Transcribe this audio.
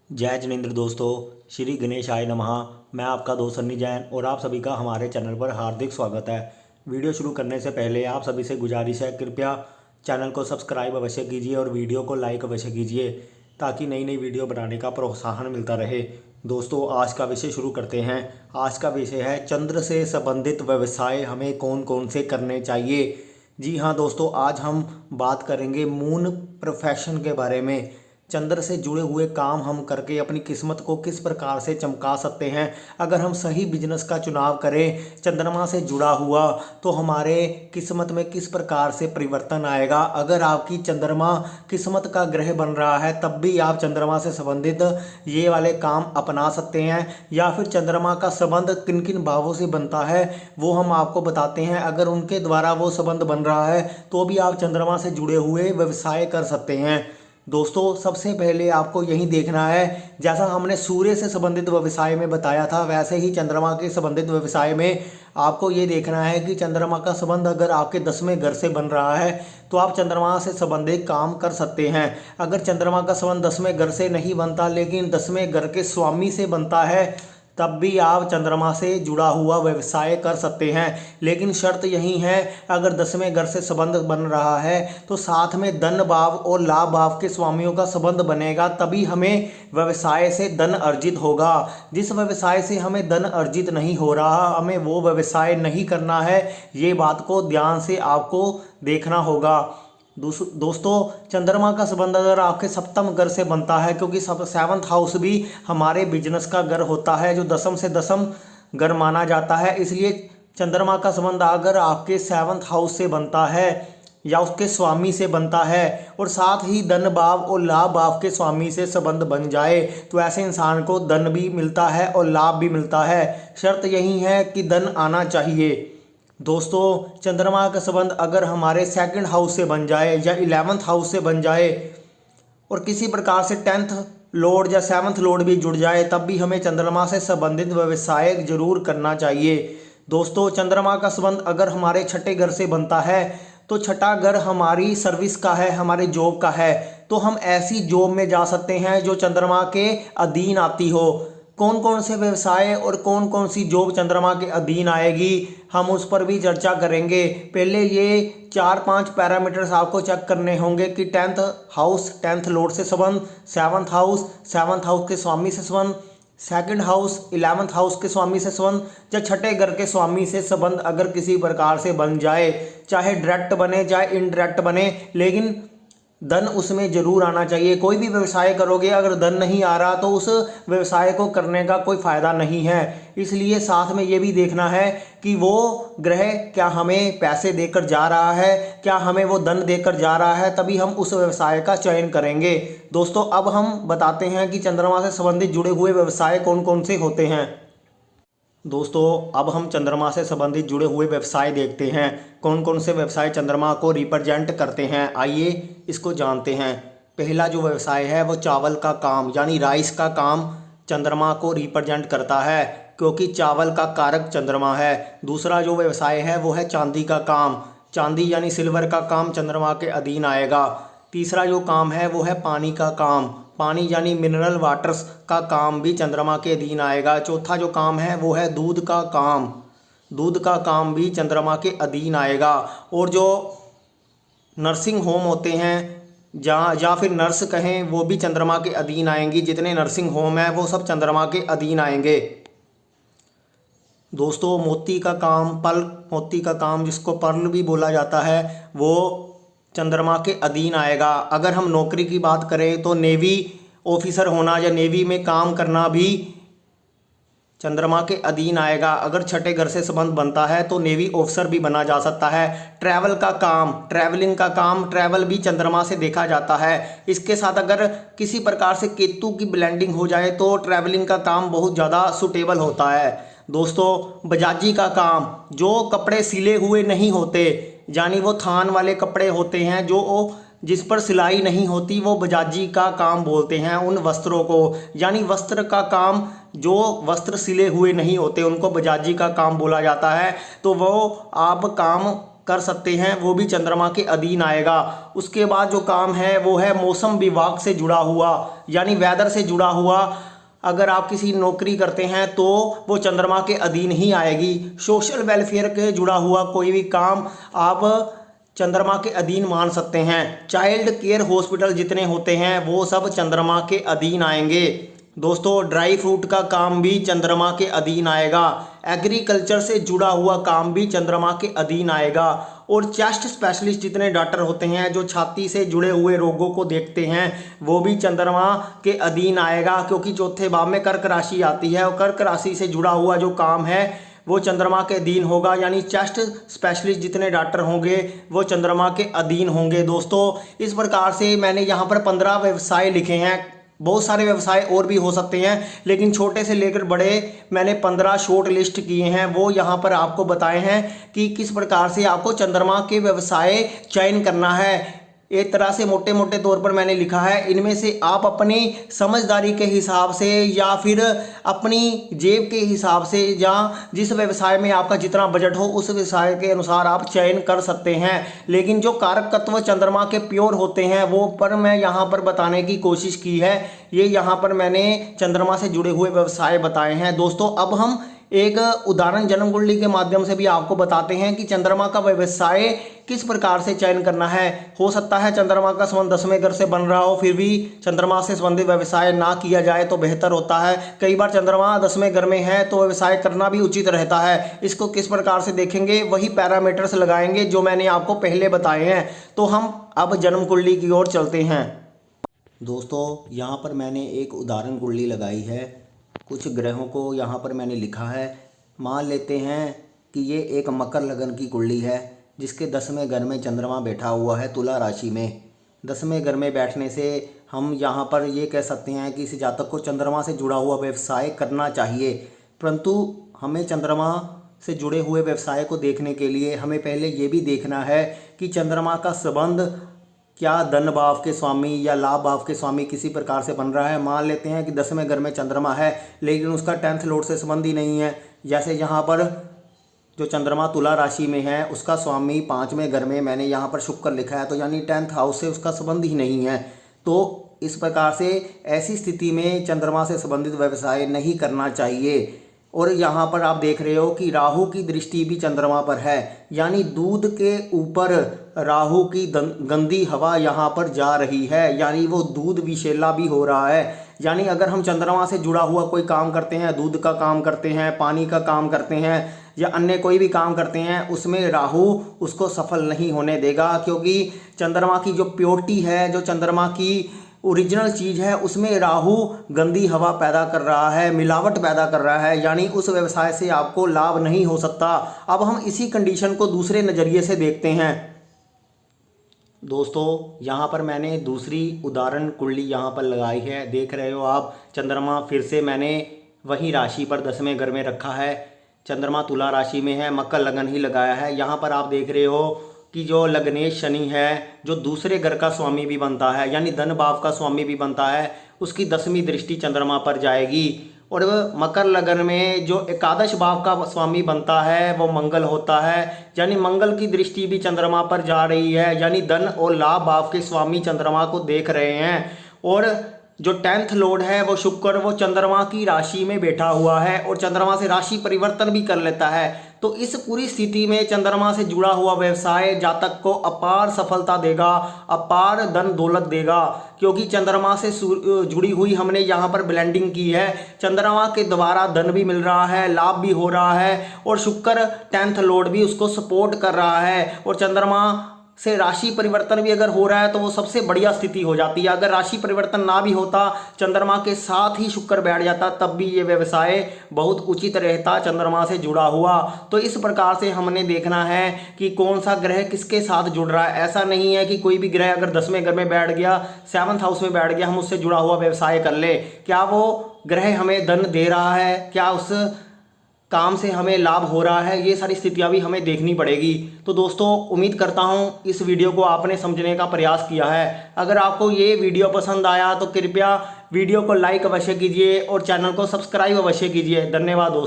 जय जिनेन्द्र दोस्तों। श्री गणेशाय नमः। मैं आपका दोस्त सन्नी जैन और आप सभी का हमारे चैनल पर हार्दिक स्वागत है। वीडियो शुरू करने से पहले आप सभी से गुजारिश है, कृपया चैनल को सब्सक्राइब अवश्य कीजिए और वीडियो को लाइक अवश्य कीजिए ताकि नई नई वीडियो बनाने का प्रोत्साहन मिलता रहे। दोस्तों, आज का विषय शुरू करते हैं। आज का विषय है चंद्र से संबंधित व्यवसाय हमें कौन कौन से करने चाहिए। जी हाँ दोस्तों, आज हम बात करेंगे मून प्रोफेशन के बारे में। चंद्र से जुड़े हुए काम हम करके अपनी किस्मत को किस प्रकार से चमका सकते हैं। अगर हम सही बिजनेस का चुनाव करें चंद्रमा से जुड़ा हुआ, तो हमारे किस्मत में किस प्रकार से परिवर्तन आएगा। अगर आपकी चंद्रमा किस्मत का ग्रह बन रहा है तब भी आप चंद्रमा से संबंधित ये वाले काम अपना सकते हैं, या फिर चंद्रमा का संबंध किन किन भावों से बनता है वो हम आपको बताते हैं। अगर उनके द्वारा वो संबंध बन रहा है तो भी आप चंद्रमा से जुड़े हुए व्यवसाय कर सकते हैं। दोस्तों, सबसे पहले आपको यही देखना है, जैसा हमने सूर्य से संबंधित व्यवसाय में बताया था वैसे ही चंद्रमा के संबंधित व्यवसाय में आपको ये देखना है कि चंद्रमा का संबंध अगर आपके 10वें घर से बन रहा है तो आप चंद्रमा से संबंधित काम कर सकते हैं। अगर चंद्रमा का संबंध 10वें घर से नहीं बनता लेकिन 10वें घर के स्वामी से बनता है तब भी आप चंद्रमा से जुड़ा हुआ व्यवसाय कर सकते हैं। लेकिन शर्त यही है, अगर 10वें घर से संबंध बन रहा है तो साथ में धन भाव और लाभ भाव के स्वामियों का संबंध बनेगा, तभी हमें व्यवसाय से धन अर्जित होगा। जिस व्यवसाय से हमें धन अर्जित नहीं हो रहा, हमें वो व्यवसाय नहीं करना है। ये बात को ध्यान से आपको देखना होगा। दोस्तों, चंद्रमा का संबंध अगर आपके सप्तम घर से बनता है, क्योंकि सब 7th हाउस भी हमारे बिजनेस का घर होता है जो दसम से दसम घर माना जाता है, इसलिए चंद्रमा का संबंध अगर आपके 7th हाउस से बनता है या उसके स्वामी से बनता है और साथ ही धन भाव और लाभ भाव के स्वामी से संबंध बन जाए तो ऐसे इंसान को धन भी मिलता है और लाभ भी मिलता है। शर्त यही है कि धन आना चाहिए। दोस्तों, चंद्रमा का संबंध अगर हमारे 2nd हाउस से बन जाए या 11th हाउस से बन जाए और किसी प्रकार से 10th लॉर्ड या 7th लॉर्ड भी जुड़ जाए तब भी हमें चंद्रमा से संबंधित व्यवसाय जरूर करना चाहिए। दोस्तों, चंद्रमा का संबंध अगर हमारे 6ठे घर से बनता है तो 6ठा घर हमारी सर्विस का है, हमारे जॉब का है, तो हम ऐसी जॉब में जा सकते हैं जो चंद्रमा के अधीन आती हो। कौन कौन से व्यवसाय और कौन कौन सी जॉब चंद्रमा के अधीन आएगी हम उस पर भी चर्चा करेंगे। पहले ये 4-5 पैरामीटर्स आपको चेक करने होंगे कि 10th हाउस 10th लॉर्ड से संबंध, 7th हाउस 7th हाउस के स्वामी से संबंध, 2nd हाउस 11th हाउस के स्वामी से संबंध या 6ठे घर के स्वामी से संबंध अगर किसी प्रकार से बन जाए, चाहे डायरेक्ट बने चाहे इनडायरेक्ट बने, लेकिन धन उसमें जरूर आना चाहिए। कोई भी व्यवसाय करोगे अगर धन नहीं आ रहा तो उस व्यवसाय को करने का कोई फायदा नहीं है। इसलिए साथ में ये भी देखना है कि वो ग्रह क्या हमें पैसे देकर जा रहा है, क्या हमें वो धन देकर जा रहा है, तभी हम उस व्यवसाय का चयन करेंगे। दोस्तों, अब हम बताते हैं कि चंद्रमा से संबंधित जुड़े हुए व्यवसाय कौन कौन से होते हैं। दोस्तों, अब हम चंद्रमा से संबंधित जुड़े हुए व्यवसाय देखते हैं, कौन कौन से व्यवसाय चंद्रमा को रिप्रेजेंट करते हैं। आइए इसको जानते हैं। पहला जो व्यवसाय है वो चावल का काम यानी राइस का काम चंद्रमा को रिप्रेजेंट करता है, क्योंकि चावल का कारक चंद्रमा है। दूसरा जो व्यवसाय है वो है चांदी का काम, चांदी यानी सिल्वर का काम चंद्रमा के अधीन आएगा। तीसरा जो काम है वो है पानी का काम, पानी यानी मिनरल वाटर्स का काम भी चंद्रमा के अधीन आएगा। चौथा जो काम है वो है दूध का काम, दूध का काम भी चंद्रमा के अधीन आएगा। और जो नर्सिंग होम होते हैं जहाँ या फिर नर्स कहें वो भी चंद्रमा के अधीन आएंगी। जितने नर्सिंग होम हैं वो सब चंद्रमा के अधीन आएंगे। दोस्तों, मोती का काम, पर्ल मोती का काम जिसको पर्ल भी बोला जाता है, वो चंद्रमा के अधीन आएगा। अगर हम नौकरी की बात करें तो नेवी ऑफिसर होना या नेवी में काम करना भी चंद्रमा के अधीन आएगा। अगर 6ठे घर से संबंध बनता है तो नेवी ऑफिसर भी बना जा सकता है। ट्रैवल का काम, ट्रैवलिंग का काम, ट्रैवल भी चंद्रमा से देखा जाता है। इसके साथ अगर किसी प्रकार से केतु की ब्लेंडिंग हो जाए तो ट्रैवलिंग का काम बहुत ज़्यादा सुटेबल होता है। दोस्तों, बजाजी का काम, जो कपड़े सिले हुए नहीं होते यानी वो थान वाले कपड़े होते हैं जो जिस पर सिलाई नहीं होती, वो बजाजी का काम बोलते हैं उन वस्त्रों को। यानी वस्त्र का काम, जो वस्त्र सिले हुए नहीं होते उनको बजाजी का काम बोला जाता है। तो वो आप काम कर सकते हैं, वो भी चंद्रमा के अधीन आएगा। उसके बाद जो काम है वो है मौसम विभाग से जुड़ा हुआ, यानी वेदर से जुड़ा हुआ। अगर आप किसी नौकरी करते हैं तो वो चंद्रमा के अधीन ही आएगी। सोशल वेलफेयर के जुड़ा हुआ कोई भी काम आप चंद्रमा के अधीन मान सकते हैं। चाइल्ड केयर हॉस्पिटल जितने होते हैं वो सब चंद्रमा के अधीन आएंगे। दोस्तों, ड्राई फ्रूट का काम भी चंद्रमा के अधीन आएगा। एग्रीकल्चर से जुड़ा हुआ काम भी चंद्रमा के अधीन आएगा। और चेस्ट स्पेशलिस्ट जितने डॉक्टर होते हैं जो छाती से जुड़े हुए रोगों को देखते हैं वो भी चंद्रमा के अधीन आएगा, क्योंकि चौथे भाव में कर्क राशि आती है और कर्क राशि से जुड़ा हुआ जो काम है वो चंद्रमा के अधीन होगा। यानी चेस्ट स्पेशलिस्ट जितने डॉक्टर होंगे वो चंद्रमा के अधीन होंगे। दोस्तों, इस प्रकार से मैंने यहाँ पर 15 व्यवसाय लिखे हैं। बहुत सारे व्यवसाय और भी हो सकते हैं, लेकिन छोटे से लेकर बड़े मैंने 15 शॉर्ट लिस्ट किए हैं। वो यहाँ पर आपको बताए हैं कि किस प्रकार से आपको चंद्रमा के व्यवसाय चयन करना है। एक तरह से मोटे मोटे तौर पर मैंने लिखा है। इनमें से आप अपनी समझदारी के हिसाब से या फिर अपनी जेब के हिसाब से या जिस व्यवसाय में आपका जितना बजट हो उस व्यवसाय के अनुसार आप चयन कर सकते हैं। लेकिन जो कारक तत्व चंद्रमा के प्योर होते हैं वो पर मैं यहाँ पर बताने की कोशिश की है। ये यहाँ पर मैंने चंद्रमा से जुड़े हुए व्यवसाय बताए हैं। दोस्तों, अब हम एक उदाहरण जन्म कुंडली के माध्यम से भी आपको बताते हैं कि चंद्रमा का व्यवसाय किस प्रकार से चयन करना है। हो सकता है चंद्रमा का संबंध 10वें घर से बन रहा हो, फिर भी चंद्रमा से संबंधित व्यवसाय ना किया जाए तो बेहतर होता है। कई बार चंद्रमा 10वें घर में है तो व्यवसाय करना भी उचित रहता है। इसको किस प्रकार से देखेंगे, वही पैरामीटर्स लगाएंगे जो मैंने आपको पहले बताए हैं। तो हम अब जन्म कुंडली की ओर चलते हैं। दोस्तों, यहाँ पर मैंने एक उदाहरण कुंडली लगाई है। कुछ ग्रहों को यहाँ पर मैंने लिखा है। मान लेते हैं कि ये एक मकर लगन की कुंडली है जिसके 10वें घर में चंद्रमा बैठा हुआ है तुला राशि में। 10वें घर में बैठने से हम यहाँ पर ये कह सकते हैं कि इस जातक को चंद्रमा से जुड़ा हुआ व्यवसाय करना चाहिए। परंतु हमें चंद्रमा से जुड़े हुए व्यवसाय को देखने के लिए हमें पहले ये भी देखना है कि चंद्रमा का संबंध क्या धन भाव के स्वामी या लाभ भाव के स्वामी किसी प्रकार से बन रहा है। मान लेते हैं कि 10वें घर में चंद्रमा है लेकिन उसका 10th लॉर्ड से संबंध ही नहीं है। जैसे यहाँ पर जो चंद्रमा तुला राशि में है उसका स्वामी 5वें घर में मैंने यहाँ पर शुक्र लिखा है, तो यानी 10th हाउस से उसका संबंध ही नहीं है। तो इस प्रकार से ऐसी स्थिति में चंद्रमा से संबंधित व्यवसाय नहीं करना चाहिए। और यहाँ पर आप देख रहे हो कि राहु की दृष्टि भी चंद्रमा पर है, यानी दूध के ऊपर राहु की गंदी हवा यहाँ पर जा रही है, यानी वो दूध विषैला भी हो रहा है। यानी अगर हम चंद्रमा से जुड़ा हुआ कोई काम करते हैं, दूध का काम करते हैं, पानी का काम करते हैं या अन्य कोई भी काम करते हैं, उसमें राहु उसको सफल नहीं होने देगा। क्योंकि चंद्रमा की जो प्योरिटी है, जो चंद्रमा की ओरिजिनल चीज़ है, उसमें राहु गंदी हवा पैदा कर रहा है, मिलावट पैदा कर रहा है, यानी उस व्यवसाय से आपको लाभ नहीं हो सकता। अब हम इसी कंडीशन को दूसरे नज़रिए से देखते हैं। दोस्तों, यहाँ पर मैंने दूसरी उदाहरण कुंडली यहाँ पर लगाई है। देख रहे हो आप, चंद्रमा फिर से मैंने वही राशि पर 10वें घर में रखा है। चंद्रमा तुला राशि में है, मकर लगन ही लगाया है। यहाँ पर आप देख रहे हो कि जो लग्नेश शनि है, जो दूसरे घर का स्वामी भी बनता है, यानी धन भाव का स्वामी भी बनता है, उसकी 10वीं दृष्टि चंद्रमा पर जाएगी। और मकर लगन में जो एकादश भाव का स्वामी बनता है वो मंगल होता है, यानी मंगल की दृष्टि भी चंद्रमा पर जा रही है, यानी धन और लाभ भाव के स्वामी चंद्रमा को देख रहे हैं। और जो 10th लॉर्ड है वो शुक्र, वो चंद्रमा की राशि में बैठा हुआ है और चंद्रमा से राशि परिवर्तन भी कर लेता है। तो इस पूरी स्थिति में चंद्रमा से जुड़ा हुआ व्यवसाय जातक को अपार सफलता देगा, अपार धन दौलत देगा। क्योंकि चंद्रमा से जुड़ी हुई हमने यहाँ पर ब्लेंडिंग की है। चंद्रमा के द्वारा धन भी मिल रहा है, लाभ भी हो रहा है और शुक्र 10th लॉर्ड भी उसको सपोर्ट कर रहा है। और चंद्रमा से राशि परिवर्तन भी अगर हो रहा है तो वो सबसे बढ़िया स्थिति हो जाती है। अगर राशि परिवर्तन ना भी होता, चंद्रमा के साथ ही शुक्र बैठ जाता, तब भी ये व्यवसाय बहुत उचित रहता चंद्रमा से जुड़ा हुआ। तो इस प्रकार से हमने देखना है कि कौन सा ग्रह किसके साथ जुड़ रहा है। ऐसा नहीं है कि कोई भी ग्रह अगर 10वें घर में बैठ गया, 7th हाउस में बैठ गया, हम उससे जुड़ा हुआ व्यवसाय कर ले। क्या वो ग्रह हमें धन दे रहा है, क्या उस काम से हमें लाभ हो रहा है, ये सारी स्थितियां भी हमें देखनी पड़ेगी। तो दोस्तों, उम्मीद करता हूं इस वीडियो को आपने समझने का प्रयास किया है। अगर आपको ये वीडियो पसंद आया तो कृपया वीडियो को लाइक अवश्य कीजिए और चैनल को सब्सक्राइब अवश्य कीजिए। धन्यवाद दोस्तों।